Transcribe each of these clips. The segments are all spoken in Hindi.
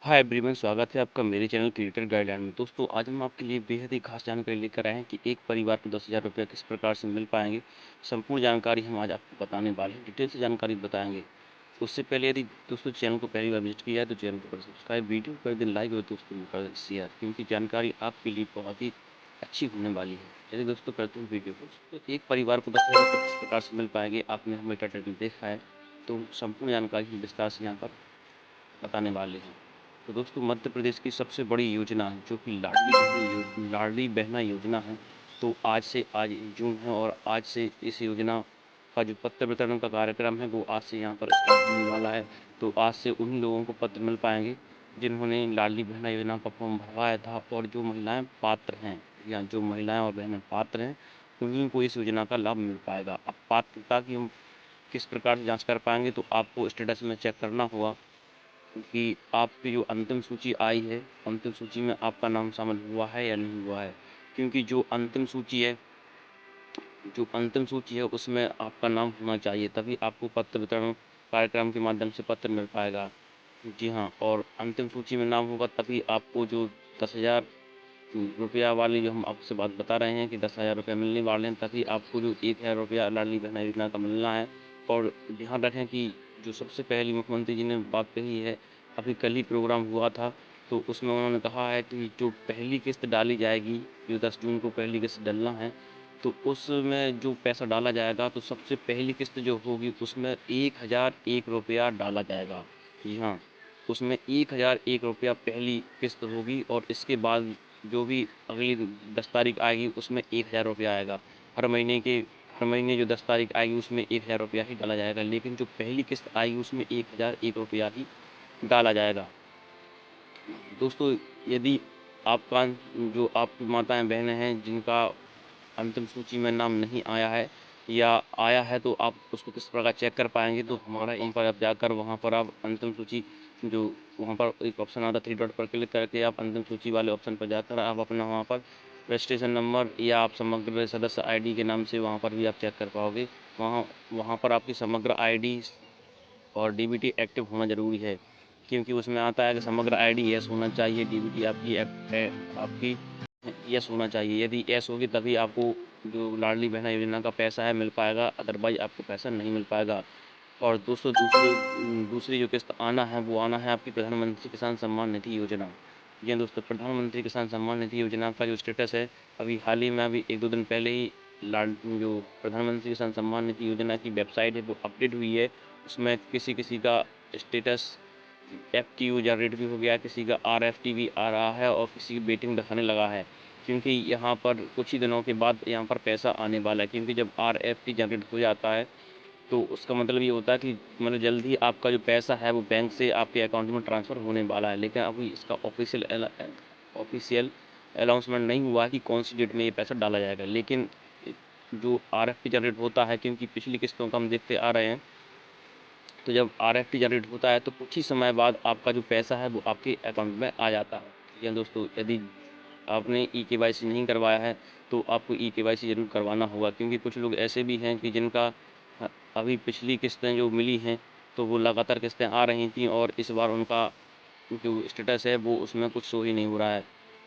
हाय एवरीवन, स्वागत है आपका मेरे चैनल क्रिएटर गाइडलाइन में। दोस्तों, आज हम आपके लिए बेहद ही खास जानकारी लेकर आए हैं कि एक परिवार को 10,000 रुपये किस प्रकार से मिल पाएंगे। संपूर्ण जानकारी हम आज आपको बताने वाले हैं, डिटेल से जानकारी बताएंगे। उससे पहले यदि दोस्तों चैनल को पहली बार विजिट किया है तो चैनल को कर सब्सक्राइब, वीडियो कर दें लाइक और दोस्तों को कर दें शेयर, क्योंकि जानकारी आपके लिए बहुत ही अच्छी होने वाली है। चलिए दोस्तों, करते हैं वीडियो को। तो एक परिवार को 10,000 रुपये किस प्रकार से मिल पाएंगे, आपने हमें टाइटल में देखा है, तो संपूर्ण जानकारी हम विस्तार से यहाँ पर बताने वाले हैं। तो दोस्तों, मध्य प्रदेश की सबसे बड़ी योजना है जो कि लाडली बहना योजना है। तो आज जून है और आज से इस योजना का जो पत्र वितरण का कार्यक्रम है वो आज से यहाँ पर स्टार्ट होने वाला है। तो आज से उन्हीं लोगों को पत्र मिल पाएंगे जिन्होंने लाडली बहना योजना का फॉर्म भरवाया था, और जो महिलाएं पात्र हैं या जो महिलाएं और बहनें पात्र हैं उन्हीं को इस योजना का लाभ मिल पाएगा। अब पात्रता की हम किस प्रकार से जांच कर पाएंगे, तो आपको स्टेटस में चेक करना होगा कि आपकी जो अंतिम सूची आई है, अंतिम सूची में आपका नाम शामिल हुआ है या नहीं हुआ है। क्योंकि जो अंतिम सूची है उसमें आपका नाम होना चाहिए, तभी आपको पत्र वितरण कार्यक्रम के माध्यम से पत्र मिल पाएगा। जी हाँ, और अंतिम सूची में नाम होगा तभी आपको जो 10,000 रुपया वाली जो हम आपसे बात बता रहे हैं कि 10,000 रुपया मिलने वाले हैं, तभी आपको जो 1,000 रुपया लाडली बहना योजना का मिलना है। और ध्यान रखें कि जो सबसे पहले मुख्यमंत्री जी ने बात कही है, अभी कल ही प्रोग्राम हुआ था, तो उसमें उन्होंने कहा है कि जो पहली किस्त डाली जाएगी, जो 10 जून को पहली किस्त डलना है, तो उसमें जो पैसा डाला जाएगा, तो सबसे पहली किस्त जो होगी उसमें 1,001 रुपया डाला जाएगा। जी हाँ, उसमें 1,001 रुपया पहली किस्त होगी, और इसके बाद जो भी अगली 10 तारीख आएगी उसमें 1,000 रुपया आएगा। हर महीने जो 10 तारीख आएगी उसमें 1,000 रुपया ही डाला जाएगा, लेकिन जो पहली किस्त आएगी उसमें 1,001 रुपया ही डाला जाएगा। दोस्तों, यदि आपका जो आपकी माताएं बहनें हैं जिनका अंतिम सूची में नाम नहीं आया है या आया है, तो आप उसको किस प्रकार चेक कर पाएंगे, तो हमारा इन पर आप जाकर वहाँ पर आप अंतिम सूची, जो वहाँ पर एक ऑप्शन आता है 3 डॉट पर क्लिक करके आप अंतिम सूची वाले ऑप्शन पर जाकर आप अपना वहाँ पर रजिस्ट्रेशन नंबर या आप समग्र सदस्य आईडी के नाम से वहाँ पर भी आप चेक कर पाओगे। वहाँ वहाँ पर आपकी समग्र आईडी और डीबीटी एक्टिव होना ज़रूरी है, क्योंकि उसमें आता है कि समग्र आईडी यस होना चाहिए, डीबीटी आपकी यस होना चाहिए। यदि यस होगी तभी आपको जो लाडली बहना योजना का पैसा है मिल पाएगा, अदरवाइज आपको पैसा नहीं मिल पाएगा। और दोस्तों, दूसरी जो किस्त आना है वो आना है आपकी प्रधानमंत्री किसान सम्मान निधि योजना। जी हाँ दोस्तों, प्रधानमंत्री किसान सम्मान निधि योजना का जो स्टेटस है, अभी हाल ही में अभी 1-2 दिन पहले ही जो प्रधानमंत्री किसान सम्मान निधि योजना की वेबसाइट है वो अपडेट हुई है। उसमें किसी किसी का स्टेटस एक्टिव या रेड भी हो गया, किसी का RFT भी आ रहा है और किसी की वेटिंग दिखाने लगा है, क्योंकि यहाँ पर कुछ ही दिनों के बाद यहाँ पर पैसा आने वाला है। क्योंकि जब RFT जनरेट हो जाता है तो उसका मतलब ये होता है कि मतलब जल्द ही आपका जो पैसा है वो बैंक से आपके अकाउंट में ट्रांसफ़र होने वाला है। लेकिन अभी इसका ऑफिशियल अनाउंसमेंट नहीं हुआ है कि कौन सी डेट में ये पैसा डाला जाएगा। लेकिन जो RFT जनरेट होता है, क्योंकि पिछली किस्तों का हम देखते आ रहे हैं, तो जब RFT जनरेट होता है तो कुछ ही समय बाद आपका जो पैसा है वो आपके अकाउंट में आ जाता है। या दोस्तों, यदि आपने eKYC नहीं करवाया है तो आपको eKYC ज़रूर करवाना होगा, क्योंकि कुछ लोग ऐसे भी हैं कि जिनका अभी पिछली किस्तें जो मिली हैं तो वो लगातार किस्तें आ रही थी, और इस बार उनका जो स्टेटस है वो उसमें कुछ शो ही नहीं हो रहा है।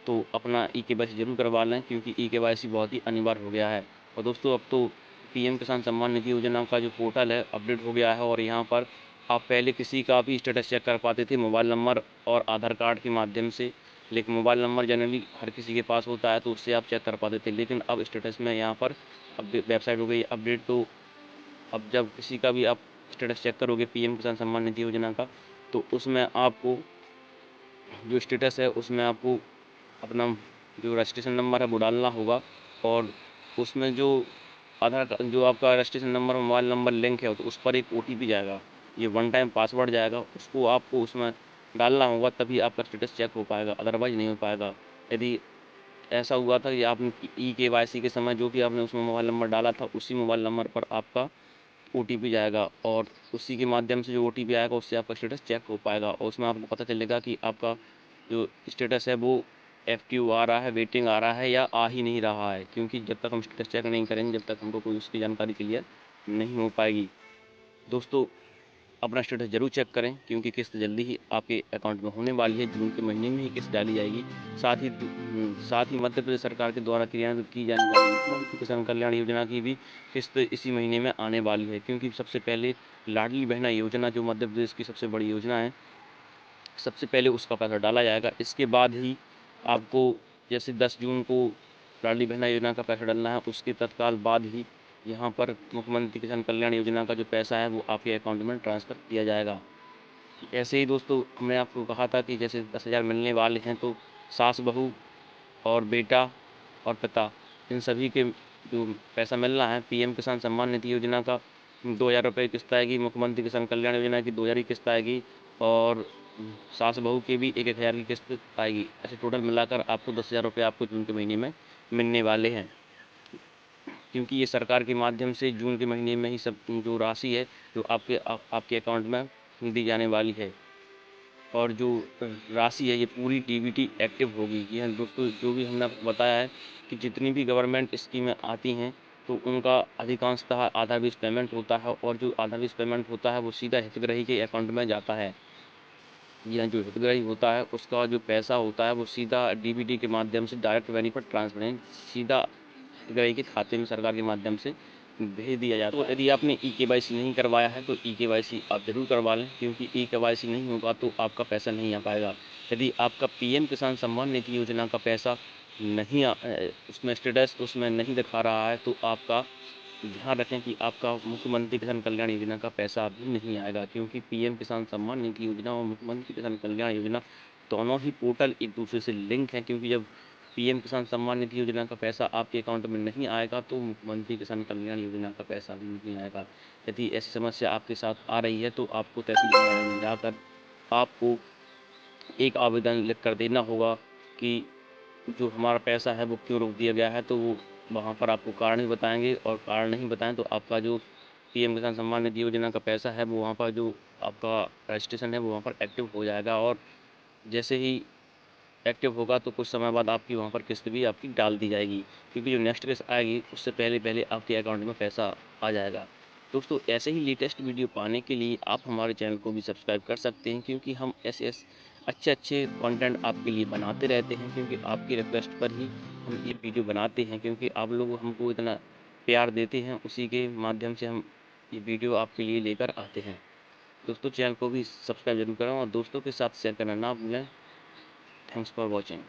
तो अपना eKYC ज़रूर करवा लें, क्योंकि eKYC बहुत ही अनिवार्य हो गया है। और दोस्तों, अब तो PM किसान सम्मान निधि योजना का जो पोर्टल है अपडेट हो गया है, और यहाँ पर आप पहले किसी का भी स्टेटस चेक कर पाते थे मोबाइल नंबर और आधार कार्ड के माध्यम से। लेकिन मोबाइल नंबर जनरली हर किसी के पास होता है तो उससे आप चेक कर पाते थे, लेकिन अब स्टेटस में यहाँ पर अब वेबसाइट हो गई अपडेट। तो अब जब किसी का भी आप स्टेटस चेक करोगे PM किसान सम्मान निधि योजना का, तो उसमें आपको जो स्टेटस है उसमें आपको अपना जो रजिस्ट्रेशन नंबर है वो डालना होगा, और उसमें जो जो आपका registration number mobile number link है तो उस पर एक OTP जाएगा, ये वन टाइम पासवर्ड जाएगा, उसको आपको उसमें डालना होगा, तभी आपका स्टेटस चेक हो पाएगा, अदरवाइज नहीं हो पाएगा। यदि ऐसा हुआ था कि आपने eKYC के समय जो भी आपने उसमें मोबाइल नंबर डाला था उसी मोबाइल नंबर पर आपका OTP जाएगा, और उसी के माध्यम से जो OTP आएगा उससे आपका स्टेटस चेक हो पाएगा, और उसमें आपको पता चलेगा कि आपका जो स्टेटस है वो एक्टिव आ रहा है, वेटिंग आ रहा है या आ ही नहीं रहा है। क्योंकि जब तक हम स्टेटस चेक नहीं करेंगे, जब तक हमको कोई उसकी जानकारी क्लियर नहीं हो पाएगी। दोस्तों, अपना स्टेटस ज़रूर चेक करें, क्योंकि किस्त जल्दी ही आपके अकाउंट में होने वाली है। जून के महीने में ही किस्त डाली जाएगी। साथ ही मध्य प्रदेश सरकार के द्वारा क्रियान्वित की जाने वाली मुख्यमंत्री किसान कल्याण योजना की भी किस्त इसी महीने में आने वाली है, क्योंकि सबसे पहले लाडली बहना योजना जो मध्य प्रदेश की सबसे बड़ी योजना है, सबसे पहले उसका पैसा डाला जाएगा। इसके बाद ही आपको जैसे 10 जून को लाडली बहना योजना का पैसा डालना है, उसके तत्काल बाद ही यहाँ पर मुख्यमंत्री किसान कल्याण योजना का जो पैसा है वो आपके अकाउंट में ट्रांसफ़र किया जाएगा। ऐसे ही दोस्तों, हमने आपको कहा था कि जैसे 10,000 मिलने वाले हैं, तो सास बहू और बेटा और पिता, इन सभी के जो पैसा मिलना है, पीएम किसान सम्मान निधि योजना का 2,000 रुपये की किस्त आएगी, मुख्यमंत्री किसान कल्याण योजना की 2,000 की किस्त आएगी, और सास बहू की भी 1,000 की किस्त आएगी। ऐसे टोटल मिलाकर आपको 10,000 रुपये आपको जून के महीने में मिलने वाले हैं, क्योंकि ये सरकार के माध्यम से जून के महीने में ही सब जो राशि है जो आपके अकाउंट में दी जाने वाली है। और जो राशि है ये पूरी डीबीटी एक्टिव होगी। ये दोस्तों जो भी हमने आपको बताया है कि जितनी भी गवर्नमेंट स्कीमें आती हैं, तो उनका अधिकांशतः आधार बेस्ड पेमेंट होता है, और जो आधार बेस्ड पेमेंट होता है वो सीधा हितग्राही के अकाउंट में जाता है। यह जो हितग्राही होता है उसका जो पैसा होता है वो सीधा डीबीटी के माध्यम से डायरेक्ट बेनिफिट ट्रांसफर सीधा हितग्राही के खाते में सरकार के माध्यम से भेज दिया जाता है। तो यदि आपने ई-केवाईसी नहीं करवाया है तो ई-केवाईसी आप ज़रूर करवा लें, क्योंकि ई-केवाईसी नहीं होगा तो आपका पैसा नहीं आ पाएगा। यदि आपका पीएम किसान सम्मान निधि योजना का पैसा नहीं उसमें स्टेटस उसमें नहीं दिखा रहा है, तो आपका ध्यान रखें कि आपका मुख्यमंत्री किसान कल्याण योजना का पैसा अभी नहीं आएगा, क्योंकि पीएम किसान सम्मान निधि योजना और मुख्यमंत्री किसान कल्याण योजना दोनों ही पोर्टल एक दूसरे से लिंक हैं। क्योंकि जब पीएम किसान सम्मान निधि योजना का पैसा आपके अकाउंट में नहीं आएगा तो मुख्यमंत्री किसान कल्याण योजना का पैसा भी नहीं आएगा। यदि ऐसी समस्या आपके साथ आ रही है तो आपको तहसील कार्यालय में जाकर आपको एक आवेदन लिख कर देना होगा कि जो हमारा पैसा है वो क्यों रोक दिया गया है। तो वो वहाँ पर आपको कारण भी बताएंगे, और कारण नहीं बताएं तो आपका जो पीएम किसान सम्मान निधि योजना का पैसा है वो वहाँ पर जो आपका रजिस्ट्रेशन है वो वहाँ पर एक्टिव हो जाएगा, और जैसे ही एक्टिव होगा तो कुछ समय बाद आपकी वहाँ पर किस्त भी आपकी डाल दी जाएगी, क्योंकि जो नेक्स्ट किस्त आएगी उससे पहले पहले आपके अकाउंट में पैसा आ जाएगा। दोस्तों, ऐसे ही लेटेस्ट वीडियो पाने के लिए आप हमारे चैनल को भी सब्सक्राइब कर सकते हैं, क्योंकि हम ऐसे अच्छे अच्छे कंटेंट आपके लिए बनाते रहते हैं, क्योंकि आपकी रिक्वेस्ट पर ही हम ये वीडियो बनाते हैं, क्योंकि आप लोग हमको इतना प्यार देते हैं, उसी के माध्यम से हम ये वीडियो आपके लिए लेकर आते हैं। दोस्तों, चैनल को भी सब्सक्राइब जरूर करें और दोस्तों के साथ शेयर करना ना भूलें। Thanks for watching.